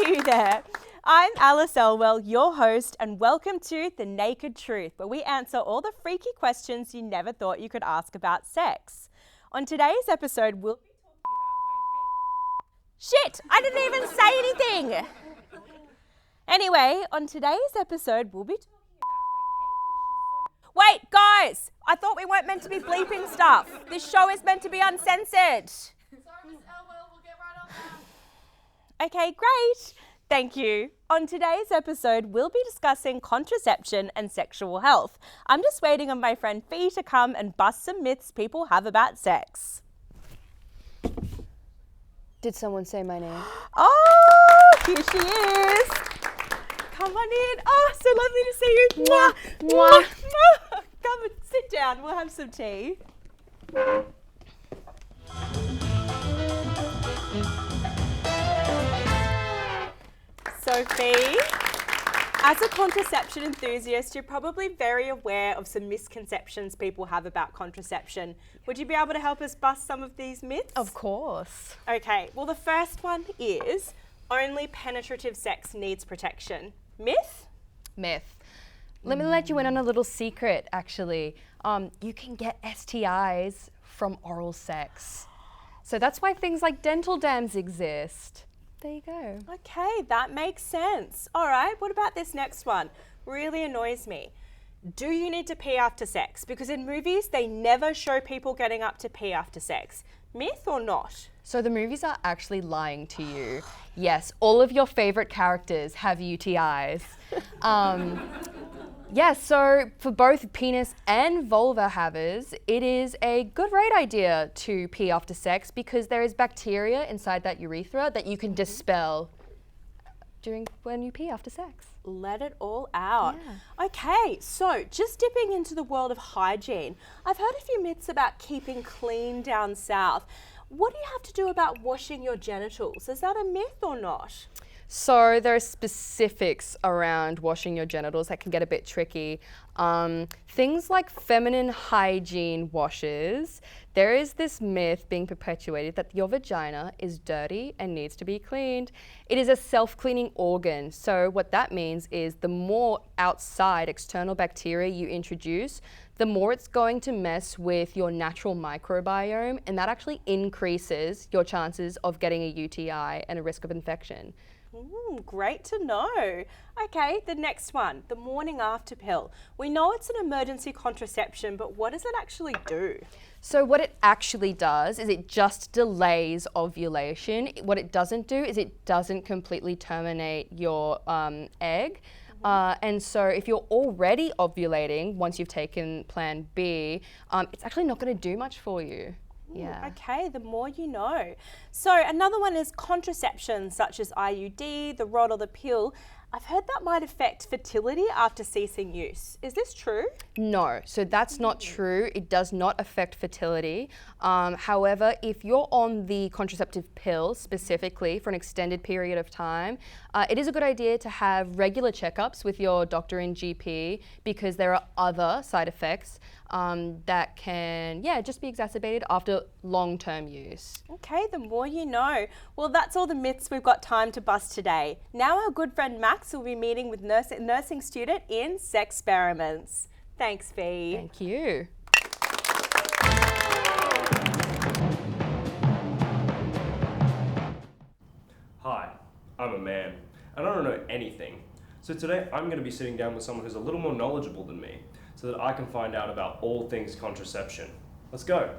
you there. I'm Alice Elwell, your host, and welcome to The Naked Truth, where we answer all the freaky questions you never thought you could ask about sex. On today's episode, we'll be talking about Shit! I didn't even say anything! Anyway, on today's episode, we'll be talking about Wait, guys! I thought we weren't meant to be bleeping stuff. This show is meant to be uncensored. Sorry, Miss Elwell, we'll get right on that. Okay, great. Thank you. On today's episode, we'll be discussing contraception and sexual health. I'm just waiting on my friend Fee to come and bust some myths people have about sex. Did someone say my name? Oh, here she is. Come on in. Oh, so lovely to see you. Mwah, mwah. Mwah. Come and sit down. We'll have some tea. Sophie, as a contraception enthusiast, you're probably very aware of some misconceptions people have about contraception. Would you be able to help us bust some of these myths? Of course. Okay, well, the first one is only penetrative sex needs protection. Myth? Myth. Let me let you in on a little secret, actually. You can get STIs from oral sex. So that's why things like dental dams exist. There you go. Okay, that makes sense. All right, what about this next one? Really annoys me. Do you need to pee after sex? Because in movies, they never show people getting up to pee after sex. Myth or not? So the movies are actually lying to you. Yes, all of your favorite characters have UTIs. Yeah, so for both penis and vulva havers, it is a great idea to pee after sex because there is bacteria inside that urethra that you can dispel when you pee after sex. Let it all out. Yeah. Okay, so just dipping into the world of hygiene, I've heard a few myths about keeping clean down south. What do you have to do about washing your genitals? Is that a myth or not? So there are specifics around washing your genitals that can get a bit tricky. Things like feminine hygiene washes, there is this myth being perpetuated that your vagina is dirty and needs to be cleaned. It is a self-cleaning organ. So what that means is the more outside external bacteria you introduce, the more it's going to mess with your natural microbiome, and that actually increases your chances of getting a UTI and a risk of infection. Great to know. Okay, the next one, the morning after pill. We know it's an emergency contraception, but what does it actually do? So what it actually does is it just delays ovulation. What it doesn't do is it doesn't completely terminate your egg. And so if you're already ovulating once you've taken Plan B, it's actually not going to do much for you. Yeah. Okay, the more you know. So another one is contraception, such as IUD, the rod or the pill. I've heard that might affect fertility after ceasing use. Is this true? No, so that's not true. It does not affect fertility. However, if you're on the contraceptive pill specifically for an extended period of time, it is a good idea to have regular checkups with your doctor and GP because there are other side effects that can, just be exacerbated after long-term use. Okay, the more you know. Well, that's all the myths we've got time to bust today. Now our good friend Max will be meeting with nursing student in Sexperiments. Thanks, Fee. Thank you. Hi, I'm a man, and I don't know anything. So today I'm going to be sitting down with someone who's a little more knowledgeable than me, so that I can find out about all things contraception. Let's go.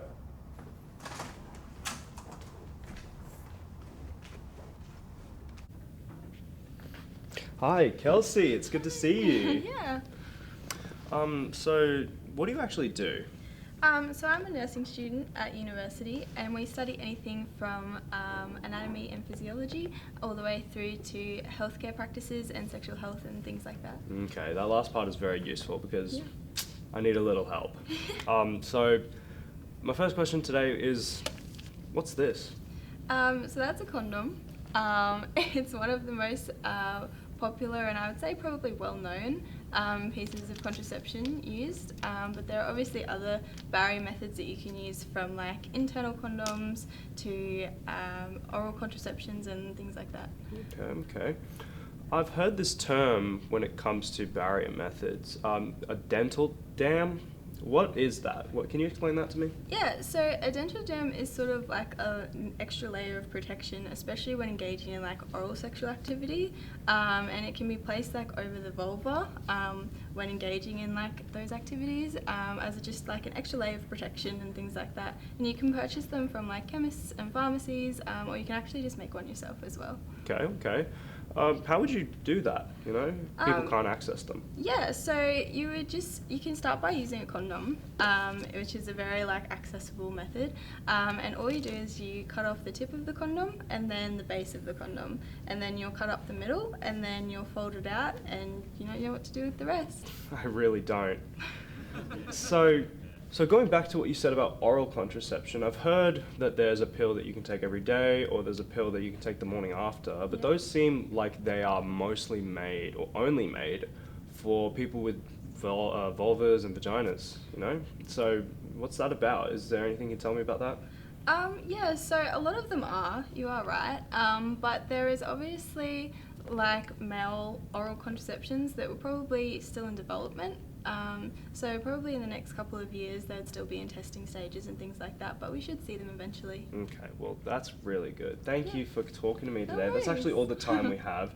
Hi, Kelsey, it's good to see you. Yeah. So what do you actually do? So I'm a nursing student at university, and we study anything from anatomy and physiology all the way through to healthcare practices and sexual health and things like that. Okay, that last part is very useful because I need a little help. So my first question today is, what's this? So that's a condom. It's one of the most popular and I would say probably well known pieces of contraception used, but there are obviously other barrier methods that you can use, from like internal condoms to oral contraceptions and things like that. Okay. I've heard this term when it comes to barrier methods. A dental dam? What is that? Can you explain that to me? Yeah, so a dental dam is sort of like an extra layer of protection, especially when engaging in like oral sexual activity, and it can be placed like over the vulva when engaging in like those activities, as just like an extra layer of protection and things like that. And you can purchase them from like chemists and pharmacies, or you can actually just make one yourself as well. Okay. How would you do that? You know, people can't access them. Yeah, so you can start by using a condom, which is a very like accessible method, and all you do is you cut off the tip of the condom and then the base of the condom, and then you'll cut up the middle and then you'll fold it out, and you know what to do with the rest. I really don't. So going back to what you said about oral contraception, I've heard that there's a pill that you can take every day, or there's a pill that you can take the morning after, but those seem like they are mostly made, or only made, for people with vulvas and vaginas, you know? So what's that about? Is there anything you can tell me about that? Yeah, so a lot of them you are right, but there is obviously like male oral contraceptions that were probably still in development. So probably in the next couple of years they'd still be in testing stages and things like that, but we should see them eventually. Okay, well that's really good. Thank you for talking to me No today. That's worries. actually all the time we have.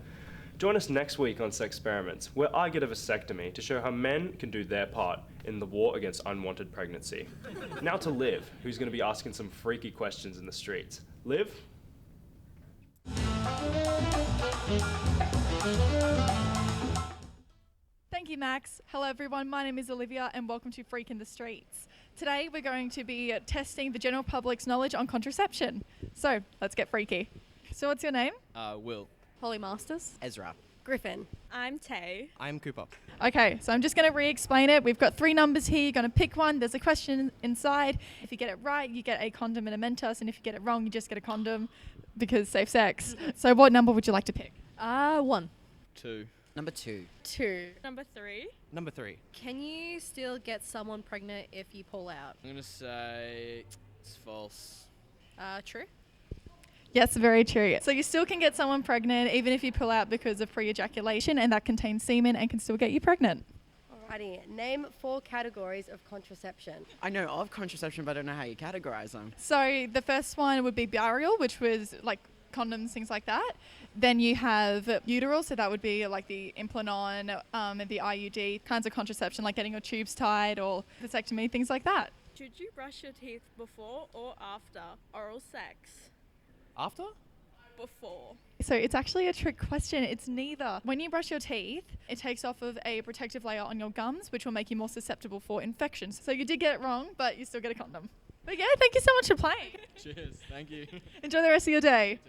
Join us next week on Sexperiments, where I get a vasectomy to show how men can do their part in the war against unwanted pregnancy. Now to Liv, who's going to be asking some freaky questions in the streets. Liv? Thank you, Max. Hello, everyone. My name is Olivia, and welcome to Freak in the Streets. Today, we're going to be testing the general public's knowledge on contraception. So, let's get freaky. So, what's your name? Will. Holly Masters. Ezra. Griffin. I'm Tay. I'm Cooper. Okay, so I'm just going to re-explain it. We've got 3 numbers here. You're going to pick one. There's a question inside. If you get it right, you get a condom and a Mentos, and if you get it wrong, you just get a condom because safe sex. So, what number would you like to pick? 1. 2. Number 2. 2. Number 3. Number 3. Can you still get someone pregnant if you pull out? I'm gonna say it's false. True. Yes, very true. So you still can get someone pregnant even if you pull out because of pre-ejaculation, and that contains semen and can still get you pregnant. Alrighty. Name 4 categories of contraception. I know of contraception, but I don't know how you categorize them. So the first one would be burial, which was like condoms, things like that. Then you have uteral, so that would be like the Implanon, the IUD, kinds of contraception like getting your tubes tied or vasectomy, things like that. Should you brush your teeth before or after oral sex? After? Before. So it's actually a trick question. It's neither. When you brush your teeth, it takes off of a protective layer on your gums, which will make you more susceptible for infections. So you did get it wrong, but you still get a condom. But yeah, thank you so much for playing. Cheers. Thank you. Enjoy the rest of your day.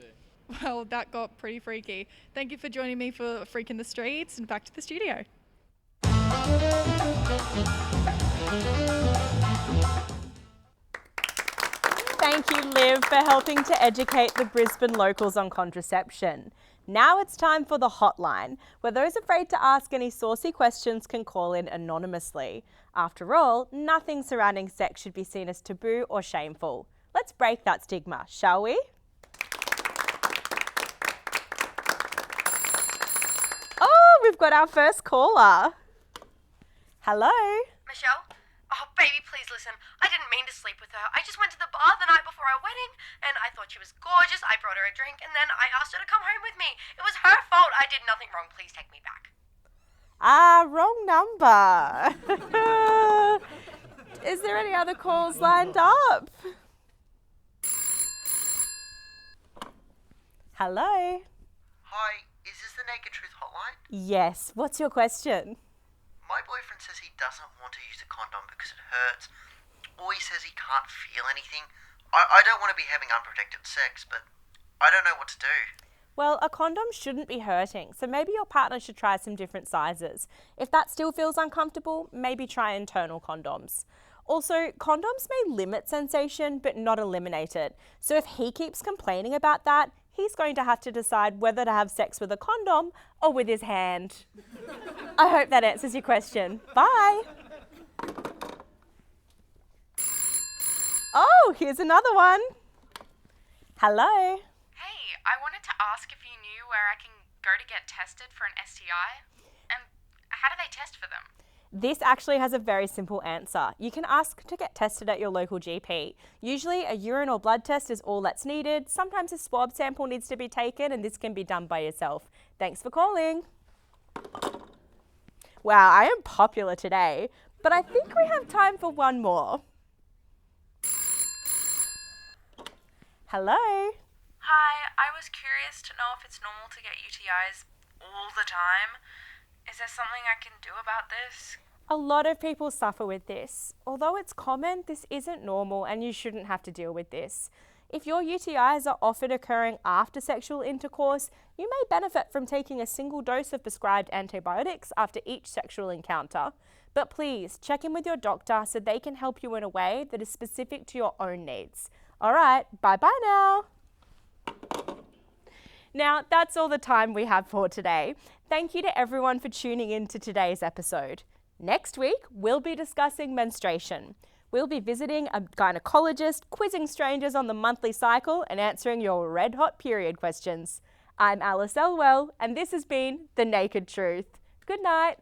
Well, that got pretty freaky. Thank you for joining me for Freak in the Streets, and back to the studio. Thank you, Liv, for helping to educate the Brisbane locals on contraception. Now it's time for the hotline, where those afraid to ask any saucy questions can call in anonymously. After all, nothing surrounding sex should be seen as taboo or shameful. Let's break that stigma, shall we? Oh, we've got our first caller. Hello. Michelle? Oh, baby, please listen. I didn't mean to sleep with her. I just went to the bar the night before our wedding, and I thought she was gorgeous. I brought her a drink, and then I asked her to come home with me. It was her fault. I did nothing wrong. Please take me back. Wrong number. Is there any other calls lined up? Hello. Hi, is this the Naked Truth hotline? Yes, what's your question? My boyfriend says he doesn't want to use a condom because it hurts, or he says he can't feel anything. I don't want to be having unprotected sex, but I don't know what to do. Well, a condom shouldn't be hurting, so maybe your partner should try some different sizes. If that still feels uncomfortable, maybe try internal condoms. Also, condoms may limit sensation, but not eliminate it. So if he keeps complaining about that, he's going to have to decide whether to have sex with a condom or with his hand. I hope that answers your question. Bye. Oh, here's another one. Hello. Hey, I wanted to ask if you knew where I can go to get tested for an STI, and how do they test for them? This actually has a very simple answer. You can ask to get tested at your local GP. Usually a urine or blood test is all that's needed. Sometimes a swab sample needs to be taken, and this can be done by yourself. Thanks for calling. Wow, I am popular today, but I think we have time for one more. Hello. Hi, I was curious to know if it's normal to get UTIs all the time. Is there something I can do about this? A lot of people suffer with this. Although it's common, this isn't normal and you shouldn't have to deal with this. If your UTIs are often occurring after sexual intercourse, you may benefit from taking a single dose of prescribed antibiotics after each sexual encounter. But please, check in with your doctor so they can help you in a way that is specific to your own needs. All right, bye-bye now. Now, that's all the time we have for today. Thank you to everyone for tuning in to today's episode. Next week, we'll be discussing menstruation. We'll be visiting a gynecologist, quizzing strangers on the monthly cycle, and answering your red-hot period questions. I'm Alice Elwell, and this has been The Naked Truth. Good night.